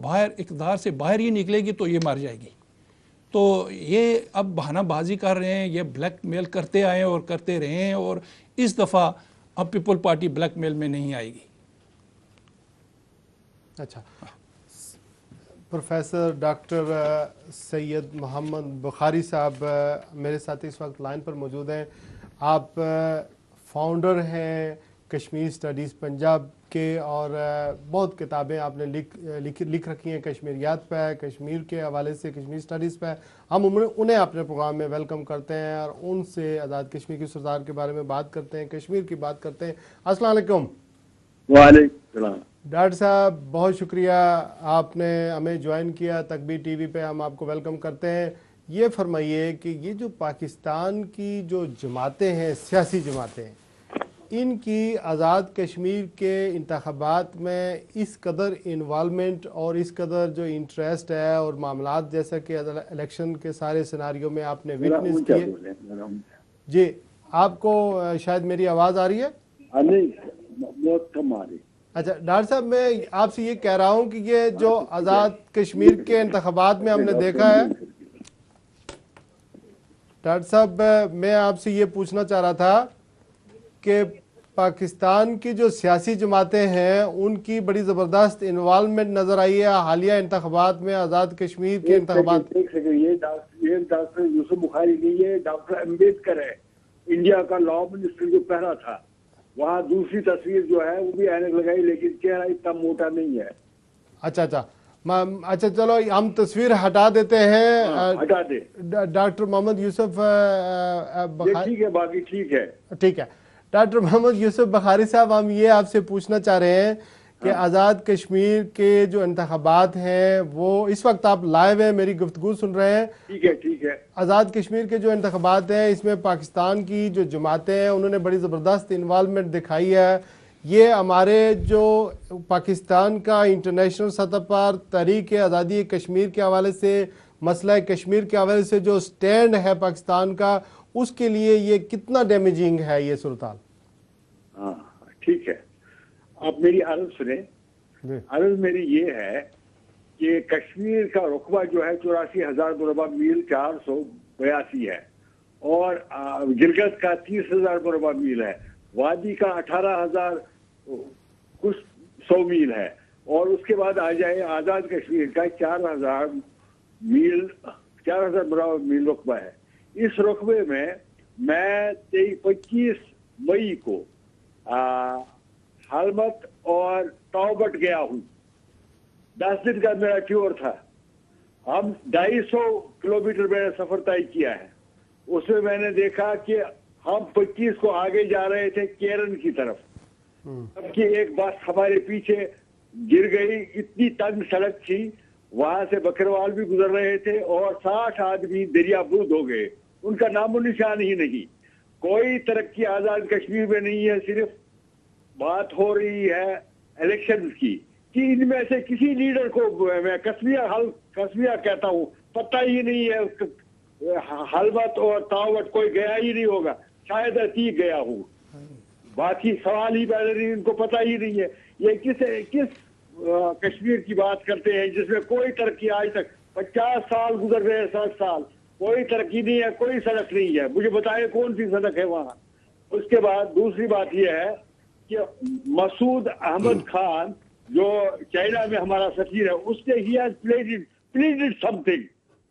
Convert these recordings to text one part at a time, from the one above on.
बाहर इक़्तिदार से बाहर ही निकलेगी तो ये मर जाएगी। तो ये अब बहानाबाजी कर रहे हैं, ये ब्लैकमेल करते आए और करते रहे हैं, और इस दफ़ा अब पीपल पार्टी ब्लैकमेल में नहीं आएगी। अच्छा, प्रोफेसर डॉक्टर सैयद मोहम्मद बुखारी साहब मेरे साथ इस वक्त लाइन पर मौजूद हैं। आप फाउंडर हैं कश्मीर स्टडीज़ पंजाब के, और बहुत किताबें आपने लिख रखी हैं कश्मीरियात पे, कश्मीर के हवाले से, कश्मीर स्टडीज़ पे। हम उन्हें अपने प्रोग्राम में वेलकम करते हैं और उनसे आज़ाद कश्मीर की सरदार के बारे में बात करते हैं, कश्मीर की बात करते हैं। अस्सलाम वालेकुम। वालेकुम। डॉक्टर साहब, बहुत शुक्रिया आपने हमें ज्वाइन किया तकबीर टीवी पे, हम आपको वेलकम करते हैं। ये फरमाइए कि ये जो पाकिस्तान की जो जमातें हैं, सियासी जमातें, इनकी आज़ाद कश्मीर के इंतखाबात में इस कदर इन्वॉल्वमेंट और इस कदर जो इंटरेस्ट है और मामलात, जैसा कि इलेक्शन के सारे सिनारियों में आपने विटनेस किए। जी, आपको शायद मेरी आवाज़ आ रही है? बहुत कम आ रही। अच्छा डॉक्टर साहब, मैं आपसे ये कह रहा हूँ कि ये जो आज़ाद कश्मीर के इंतखाबात में हमने देखा है, डॉक्टर साहब मैं आपसे ये पूछना चाह रहा था कि पाकिस्तान की जो सियासी जमातें हैं उनकी बड़ी ज़बरदस्त इन्वॉल्वमेंट नज़र आई है हालिया इंतखाबात में, आज़ाद कश्मीर के इंतखाबात। ये डॉक्टर यूसुफ बुखारी नहीं, ये डॉक्टर अम्बेडकर है, इंडिया का लॉ मिनिस्टर जो पहला था। वहाँ दूसरी तस्वीर जो है वो भी ऐनक लगाई, लेकिन चेहरा इतना मोटा नहीं है। अच्छा चलो हम तस्वीर हटा देते हैं। हटा दे। डॉक्टर मोहम्मद यूसुफ ठीक है, बाकी ठीक है। ठीक है डॉक्टर मोहम्मद यूसुफ बुखारी साहब, हम ये आपसे पूछना चाह रहे हैं कि आज़ाद कश्मीर के जो इंतखाबात हैं वो इस वक्त आप लाइव हैं, मेरी गुफ्तगू सुन रहे हैं। ठीक है। आज़ाद कश्मीर के जो इंतखाबात हैं इसमें पाकिस्तान की जो जमातें हैं उन्होंने बड़ी ज़बरदस्त इन्वॉल्वमेंट दिखाई है। ये हमारे जो पाकिस्तान का इंटरनेशनल सतह पर तहरीक आज़ादी कश्मीर के हवाले से, मसला कश्मीर के हवाले से जो स्टैंड है पाकिस्तान का, उसके लिए ये कितना डैमेजिंग है ये सूरत-हाल? हाँ ठीक है, आप मेरी अर्ज सुने। अर्ज मेरी ये है कि कश्मीर का रुकबा जो है 84,000 मुरबा मील 482 है, और गिलगित का 30,000 मुरबा मील है, वादी का 18,000 कुछ 100 मील है, और उसके बाद आ जाए आज़ाद कश्मीर का 4,000 मुरबा मील रुकबा है। इस रुकबे में मैं 25 मई को हलमत और तौबट गया हूँ। 10 दिन का मेरा टूर था। हम 250 किलोमीटर मैंने सफर तय किया है। उसमें मैंने देखा कि हम 25 को आगे जा रहे थे केरन की तरफ, जबकि एक बस हमारे पीछे गिर गई। इतनी तंग सड़क थी, वहां से बकरवाल भी गुजर रहे थे और 60 आदमी दरियाबूद हो गए। उनका नामो निशान ही नहीं। कोई तरक्की आजाद कश्मीर में नहीं है। सिर्फ बात हो रही है इलेक्शन की कि इनमें से किसी लीडर को, मैं कस्बिया कहता हूँ, पता ही नहीं है। हलमत और तावट कोई गया ही नहीं होगा, शायद अतीक गया हूँ। बाकी सवाल ही पैदा नहीं, इनको पता ही नहीं है ये किस कश्मीर की बात करते हैं जिसमें कोई तरक्की आज तक 50 साल गुजर गए, 60 साल, कोई तरक्की नहीं है, कोई सड़क नहीं है। मुझे बताए कौन सी सड़क है वहां। उसके बाद दूसरी बात यह है कि मसूद अहमद खान जो चाइना में हमारा सफीर है, उसने ही हैज प्लीडेड समथिंग,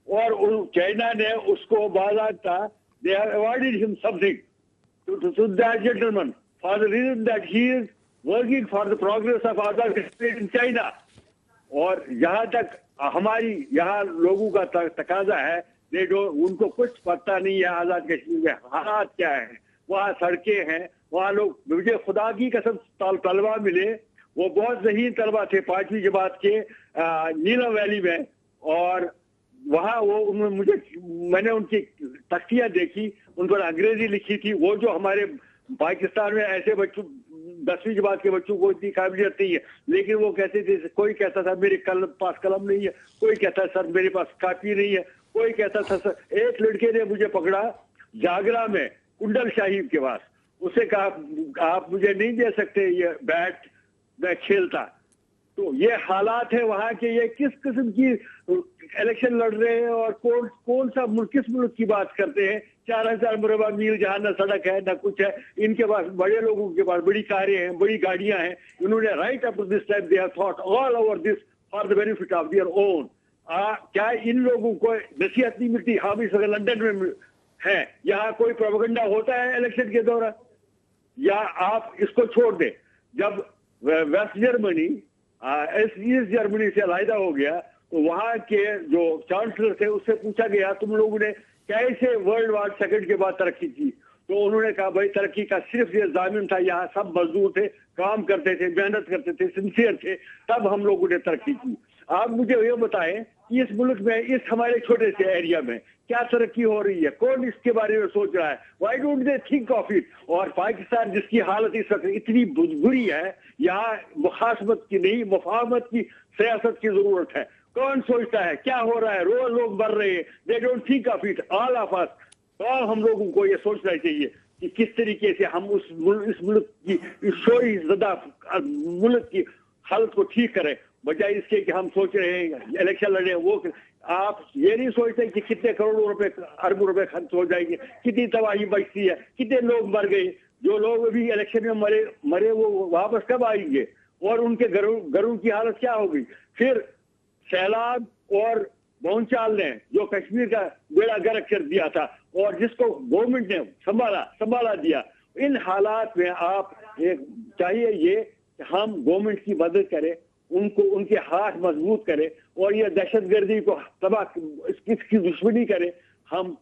और चाइना ने उसको बाज़ाब्ता they have awarded him something to that gentleman for the reason that he is working for the progress of Azad Kashmir in China. और जहां तक हमारी यहाँ लोगों का तकाजा है, उनको कुछ पता नहीं है आजाद कश्मीर में हालात क्या है। वहाँ सड़कें हैं, वहाँ लोग, मुझे खुदा की कसम तलबा मिले, वो बहुत ज़हीन तलबा थे 5वीं जमात के नीलम वैली में, और वहाँ वो मैंने उनकी तख्तियाँ देखी, उन पर अंग्रेजी लिखी थी। वो जो हमारे पाकिस्तान में ऐसे बच्चों 10वीं जमात के बच्चों को इतनी काबिलियत नहीं है, लेकिन वो कहते थे, कोई कहता था मेरे पास कलम नहीं है, कोई कहता सर मेरे पास कापी नहीं है, कोई कहता था सर। एक लड़के ने मुझे पकड़ा जागरा में कुंडल साहिब के पास, उसे कहा आप मुझे नहीं दे सकते ये बैट, मैं खेलता। तो ये हालात है वहां के, ये किस किस्म की इलेक्शन लड़ रहे हैं और कौन सा मुल्क, किस मुल्क की बात करते हैं। 4000 मुरबा मील जहां न सड़क है न कुछ है, इनके पास, बड़े लोगों के पास बड़ी कारें हैं, बड़ी गाड़ियां हैं। इन्होंने right up to this time they have thought all over this for the benefit of their own. क्या इन लोगों को नसीहत नहीं मिलती? हम इस वक्त लंदन में हैं, यहाँ कोई प्रोपेगेंडा होता है इलेक्शन के दौरान? या आप इसको छोड़ दें। जब वेस्ट जर्मनी ईस्ट जर्मनी से अलहदा हो गया तो वहां के जो चांसलर थे उससे पूछा गया तुम लोगों ने कैसे वर्ल्ड वार सेकंड के बाद तरक्की की? तो उन्होंने कहा भाई तरक्की का सिर्फ ये जामिन था, यहाँ सब मजदूर थे, काम करते थे, मेहनत करते थे, सिंसियर थे, तब हम लोगों ने तरक्की की। आप मुझे ये बताएं कि इस मुल्क में, इस हमारे छोटे से एरिया में क्या तरक्की हो रही है? कौन इसके बारे में सोच रहा है? Why don't they think of it? और पाकिस्तान जिसकी हालत इस वक्त इतनी बुरी है, यहाँ मुखासमत की नहीं, मुफाहमत की सियासत की जरूरत है। कौन सोचता है क्या हो रहा है? रोज लोग मर रहे हैं, they don't think of it. All of us, और हम लोगों को ये सोचना चाहिए कि किस तरीके से हम इस मुल्क की, इस शोरी ज़दा मुल्क की हालत को ठीक करें, बजाय इसके कि हम सोच रहे हैं इलेक्शन लड़े। वो आप ये नहीं सोचते कि कितने करोड़ों रुपए, अरबों रुपए खर्च हो जाएंगे, कितनी तबाही बचती है, कितने लोग मर गए। जो लोग अभी इलेक्शन में मरे वो वापस कब आएंगे? और उनके घरों की हालत क्या होगी? फिर सैलाब और भूचाल ने जो कश्मीर का बेड़ा गर्क कर दिया था और जिसको गवर्नमेंट ने संभाला दिया, इन हालात में आप चाहिए ये कि हम गवर्नमेंट की मदद करें, उनको, उनके हाथ मजबूत करें और ये दहशतगर्दी को तबाह, इसकी दुश्मनी करें। हम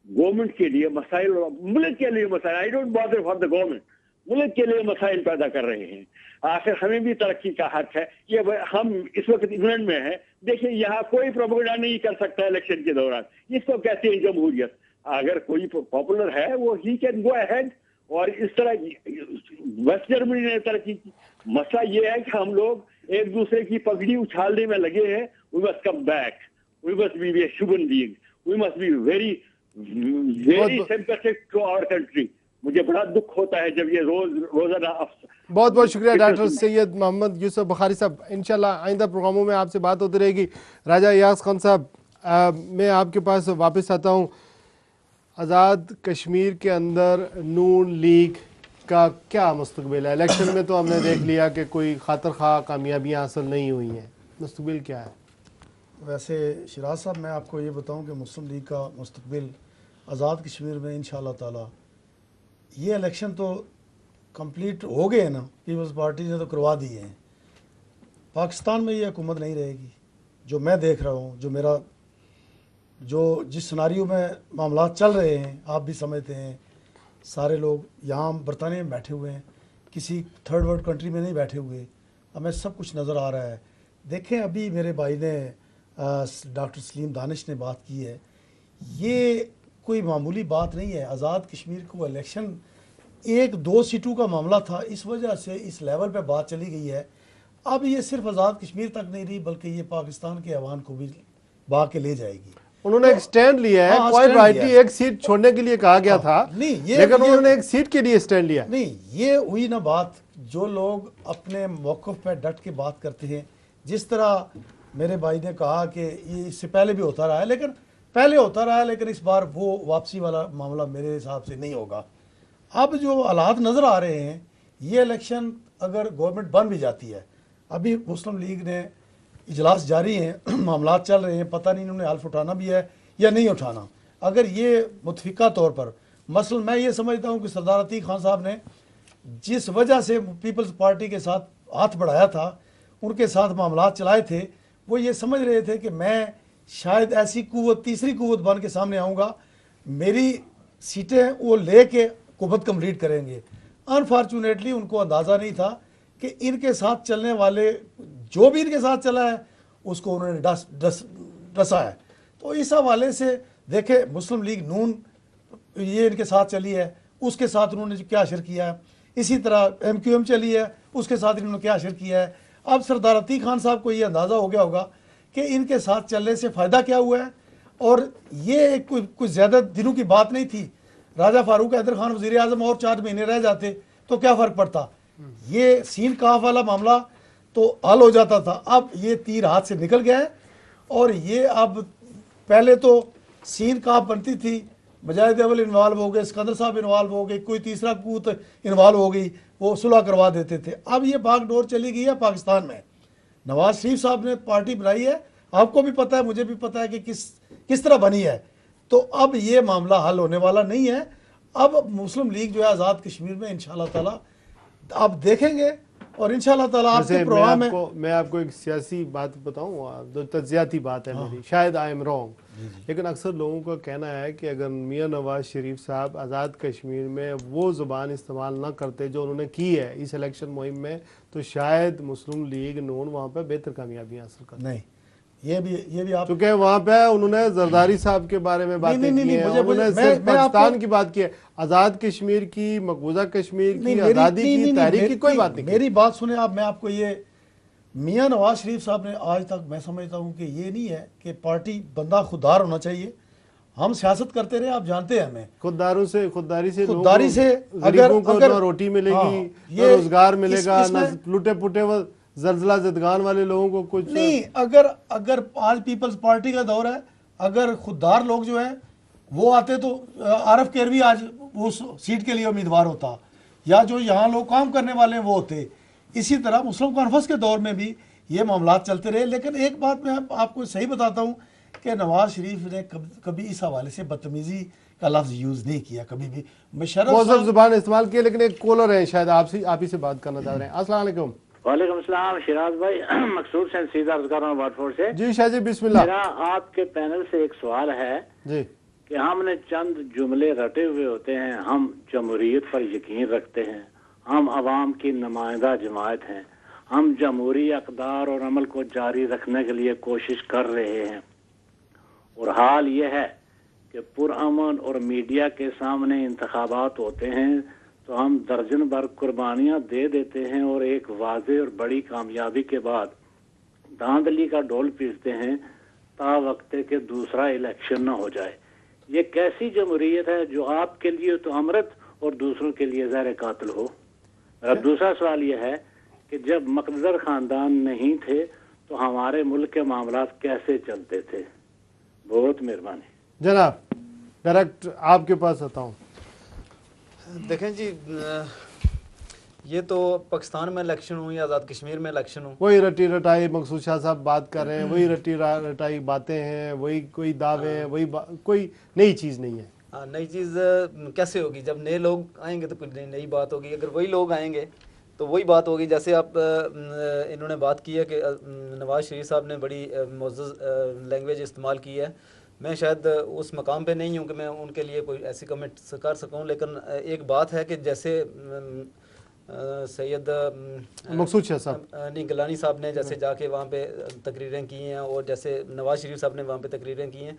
गवर्नमेंट के लिए मसाइल, मुल्क के लिए मसाइल, I don't bother for the government, मुल्क के लिए मसाइल पैदा कर रहे हैं। आखिर हमें भी तरक्की का हक है। ये हम इस वक्त इंग्लैंड में हैं, देखिए यहाँ कोई प्रोपेगेंडा नहीं कर सकता इलेक्शन के दौरान। इसको कहते हैं जमहूरियत। अगर कोई पॉपुलर है वो ही कैन गो अहेड। और इस तरह वेस्ट जर्मनी ने तरक्की की। मसला ये है कि हम लोग एक दूसरे की पगड़ी उछालने में लगे हैं। We must come back, we must be a human being, we must be very sympathetic to our country. मुझे बड़ा दुख होता है जब ये रोजाना। बहुत बहुत शुक्रिया डॉक्टर सैयद मोहम्मद यूसुफ बुखारी साहब। इंशाल्लाह आइंदा प्रोग्रामों में आपसे बात होती रहेगी। राजा यास खान साहब, मैं आपके पास वापस आता हूँ। आज़ाद कश्मीर के अंदर नून लीग का क्या मुस्तकबिल है? इलेक्शन में तो हमने देख लिया कि कोई खातर खा कामयाबियाँ हासिल नहीं हुई हैं, मुस्तकबिल क्या है? वैसे शिराज साहब, मैं आपको ये बताऊं कि मुस्लिम लीग का मुस्तकबिल आज़ाद कश्मीर में इंशाअल्लाह ताला, ये इलेक्शन तो कंप्लीट हो गए ना, पीपल्स पार्टी ने तो करवा दिए हैं। पाकिस्तान में ये हुकूमत नहीं रहेगी जो मैं देख रहा हूँ, जो जिस सिनारियो में मामला चल रहे हैं, आप भी समझते हैं। सारे लोग यहाँ बरतानिया में बैठे हुए हैं, किसी थर्ड वर्ल्ड कंट्री में नहीं बैठे हुए, हमें सब कुछ नज़र आ रहा है। देखें, अभी मेरे भाई ने डॉक्टर सलीम दानिश ने बात की है, ये कोई मामूली बात नहीं है। आज़ाद कश्मीर को इलेक्शन 1-2 सीटों का मामला था, इस वजह से इस लेवल पे बात चली गई है। अब ये सिर्फ आज़ाद कश्मीर तक नहीं रही, बल्कि ये पाकिस्तान के अवान को भी बहा के ले जाएगी। उन्होंने एक स्टैंड लिया है। क्वाइट राइटली एक सीट छोड़ने के लिए कहा गया था, लेकिन उन्होंने एक सीट के लिए स्टैंड लिया। नहीं, ये हुई ना बात। जो लोग अपने मौक़िफ़ पे डट के बात करते हैं, जिस तरह मेरे भाई ने कहा कि ये इससे पहले भी होता रहा है, लेकिन इस बार वो वापसी वाला मामला मेरे हिसाब से नहीं होगा। अब जो हालात नज़र आ रहे हैं, ये इलेक्शन अगर गवर्नमेंट बन भी जाती है, अभी मुस्लिम लीग ने इजलास जारी हैं, मामला चल रहे हैं, पता नहीं इन्होंने हल्फ उठाना भी है या नहीं उठाना। अगर ये मुतफिका तौर पर, मसलन मैं ये समझता हूँ कि सरदार अतीक खान साहब ने जिस वजह से पीपल्स पार्टी के साथ हाथ बढ़ाया था, उनके साथ मामला चलाए थे, वो ये समझ रहे थे कि मैं शायद ऐसी कुव्वत, तीसरी कुव्वत बन के सामने आऊँगा, मेरी सीटें वो ले कर कुव्वत कंप्लीट करेंगे। अनफॉर्चुनेटली उनको अंदाज़ा नहीं था कि इनके साथ चलने वाले, जो भी इनके साथ चला है, उसको उन्होंने डसा है। तो इस हवाले से देखे, मुस्लिम लीग नून ये इनके साथ चली है, उसके साथ उन्होंने क्या असर किया है। इसी तरह MQM चली है, उसके साथ इन्होंने क्या असर किया है। अब सरदार अतीक खान साहब को ये अंदाज़ा हो गया होगा कि इनके साथ चलने से फ़ायदा क्या हुआ है। और ये कुछ ज़्यादा दिनों की बात नहीं थी। राजा फारूक हैदर खान वज़ीर आज़म और 4 महीने रह जाते तो क्या फ़र्क पड़ता। ये सीन काफ वाला मामला तो हल हो जाता था। अब ये तीर हाथ से निकल गया है और ये अब पहले तो सीन कहाँ बनती थी, मुजाहिद अव्वल इन्वॉल्व हो गए, सिकंदर साहब इन्वॉल्व हो गए, कोई तीसरा कूत इन्वॉल्व हो गई, वो सुलह करवा देते थे। अब ये भागडोर चली गई है पाकिस्तान में। नवाज शरीफ साहब ने पार्टी बनाई है, आपको भी पता है, मुझे भी पता है कि किस तरह बनी है। तो अब ये मामला हल होने वाला नहीं है। अब मुस्लिम लीग जो है आज़ाद कश्मीर में इंशाल्लाह ताला आप देखेंगे और इंशाल्लाह ताला आपके प्रोग्राम में मैं आपको एक सियासी बात बताऊं, जो तज्जियाती बात है मेरी, शायद आई एम रॉन्ग, लेकिन अक्सर लोगों का कहना है कि अगर मियां नवाज शरीफ साहब आज़ाद कश्मीर में वो ज़ुबान इस्तेमाल ना करते जो उन्होंने की है इस इलेक्शन मुहिम में, तो शायद मुस्लिम लीग नून वहाँ पर बेहतर कामयाबी हासिल कर। नहीं, ये भी आप, चूंकि वहाँ पे उन्होंने जरदारी साहब के बारे में बातें की हैं, उन्होंने सिर्फ पाकिस्तान की बात की है, आज़ाद कश्मीर की, मकबूजा कश्मीर की, आज़ादी की, तहरीक की कोई बात नहीं। मेरी बात सुने आप, मैं आपको ये मियां नवाज शरीफ साहब ने आज तक, मैं समझता हूँ कि ये नहीं है कि पार्टी बंदा खुददार होना चाहिए। हम सियासत करते रहे, आप जानते हैं हमें, खुददारी से अगर रोटी मिलेगी, ये रोजगार मिलेगा, ना लुटे पुटे जलजला जदगान वाले लोगों को कुछ नहीं। अगर आज पीपल्स पार्टी का दौर है, अगर खुददार लोग जो है वो आते तो आरफ केरवी आज उस सीट के लिए उम्मीदवार होता, या जो यहाँ लोग काम करने वाले हैं वो होते। इसी तरह मुस्लिम कॉन्फ्रेंस के दौर में भी ये मामला चलते रहे। लेकिन एक बात मैं आपको सही बताता हूँ कि नवाज शरीफ ने कभी इस हवाले से बदतमीजी का लफ्ज यूज नहीं किया कभी भी। मुशर्रफ जुबान इस्तेमाल किया। लेकिन एक कॉलर है, शायद आप ही से बात करना चाह रहे हैं। अस्सलाम वालेकुम। वालेकुम सलाम शिराज भाई, मकसूद से सीधा अर्ज कर रहा हूँ वाटफोर्ड से। जी शाह जी, बिस्मिल्लाह। मेरा आपके पैनल से एक सवाल है जी कि हमने चंद जुमले रटे हुए होते हैं, हम जमहूरियत पर यकीन रखते हैं, हम अवाम की नुमाइंदा जमात हैं, हम जमहूरी अक़दार और अमल को जारी रखने के लिए कोशिश कर रहे हैं, और हाल ये है कि पुरअमन और मीडिया के सामने इंतखाबात होते हैं तो हम दर्जन भर कुर्बानियां दे देते हैं और एक वाज़े और बड़ी कामयाबी के बाद धांधली का ढोल पीसते हैं ता वक्ते के दूसरा इलेक्शन न हो जाए। ये कैसी जमहूरियत है जो आपके लिए तो अमृत और दूसरों के लिए ज़हर कातिल हो। मेरा दूसरा सवाल यह है कि जब मकदर खानदान नहीं थे तो हमारे मुल्क के मामलात कैसे चलते थे। बहुत मेहरबानी जनाब, डायरेक्ट आपके पास आता हूँ। देखें जी, ये तो पाकिस्तान में इलेक्शन हो या आज़ाद कश्मीर में इलेक्शन हो, वही रटी रटाई मकसूद शाह साहब बात कर रहे हैं, वही रटी रटाई बातें हैं, वही कोई दावे हैं, वही कोई नई चीज़ नहीं है। हाँ, नई चीज़ कैसे होगी? जब नए लोग आएंगे तो कुछ नई बात होगी। अगर वही लोग आएंगे तो वही बात होगी। जैसे आप इन्होंने बात की है कि नवाज शरीफ साहब ने बड़ी मुअज़्ज़ज़ लैंग्वेज इस्तेमाल की है। मैं शायद उस मकाम पे नहीं हूँ कि मैं उनके लिए कोई ऐसी कमेंट कर सकूँ, लेकिन एक बात है कि जैसे सैयद मकसूद शाह साहब नहीं गिलानी साहब ने जैसे जाके वहाँ पे तकरीरें की हैं, और जैसे नवाज शरीफ साहब ने वहाँ पे तकरीरें की हैं,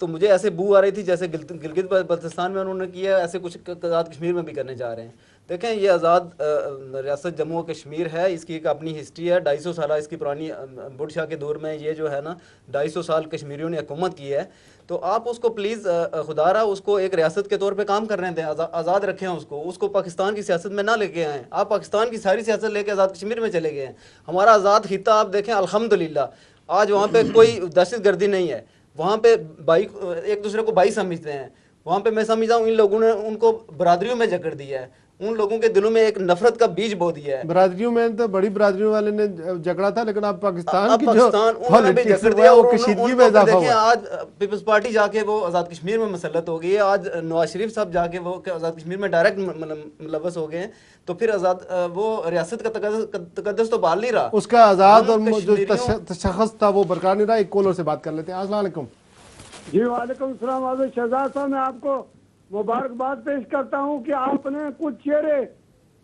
तो मुझे ऐसे बू आ रही थी जैसे गिलगित बल्तिस्तान में उन्होंने किया, ऐसे कुछ आज़ाद कश्मीर में भी करने जा रहे हैं। देखें, ये आज़ाद रियासत जम्मू कश्मीर है, इसकी एक अपनी हिस्ट्री है। 250 साल इसकी पुरानी बुट शाह के दौर में ये जो है ना 250 साल कश्मीरियों ने हुकूमत की है। तो आप उसको प्लीज़ खुदारा उसको एक रियासत के तौर पे काम करने दें, आज़ाद रखें उसको पाकिस्तान की सियासत में ना लेके आएँ। आप पाकिस्तान की सारी सियासत लेके आज़ाद कश्मीर में चले गए हैं। हमारा आज़ाद खिता आप देखें, अल्हम्दुलिल्लाह आज वहाँ पे कोई दहशत गर्दी नहीं है। वहाँ पे भाई एक दूसरे को भाई समझते हैं। वहाँ पे मैं समझता हूँ इन लोगों ने उनको बरादरियों में जकड़ दिया है, उन लोगों के दिलों में एक नफरत का बीज बो दिया है। बरादरियों में तो बड़ी बरादरियों वाले ने झगड़ा था, लेकिन अब पाकिस्तान की जो उन्होंने भी जकड़ दिया और कशीदगी में इजाफा हुआ। आज पीपल्स पार्टी जाके वो आज़ाद कश्मीर में मसलत हो गई है। आज नवाज शरीफ साहब जाके वो आज़ाद कश्मीर में डायरेक्ट मुलव्वस हो गए हैं, तो फिर आज़ाद वो रियासत का तकद्दुस तो बहाल नहीं रहा, उसका आज़ाद और जो तशख़्ख़ुस था वो बरकरार नहीं रहा। एक कॉलर से बात कर लेते हैं। अस्सलाम वालेकुम। जी वालेकुम सलाम। आज़ाद शहजाद साहब, मैं आपको मुबारकबाद पेश करता हूँ कि आपने कुछ चेहरे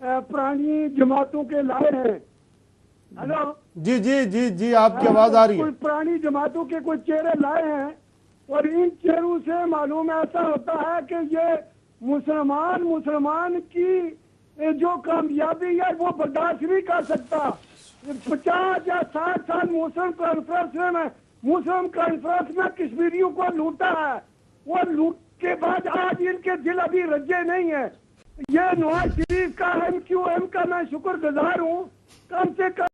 पुरानी जमातों के लाए हैं। हेलो जी जी जी जी, आपकी आवाज आ रही है। कुछ पुरानी जमातों के कुछ चेहरे लाए हैं, और इन चेहरों से मालूम ऐसा होता है कि ये मुसलमान की जो कामयाबी है वो बर्दाश्त नहीं कर सकता। 50 या 60 साल मुस्लिम कॉन्फ्रेंस में कश्मीरियों को लूटा है, वो लूट के बाद आज इनके दिल अभी रजे नहीं है। ये नवाज शरीफ का MQM का मैं शुक्रगुजार हूँ, कम से कम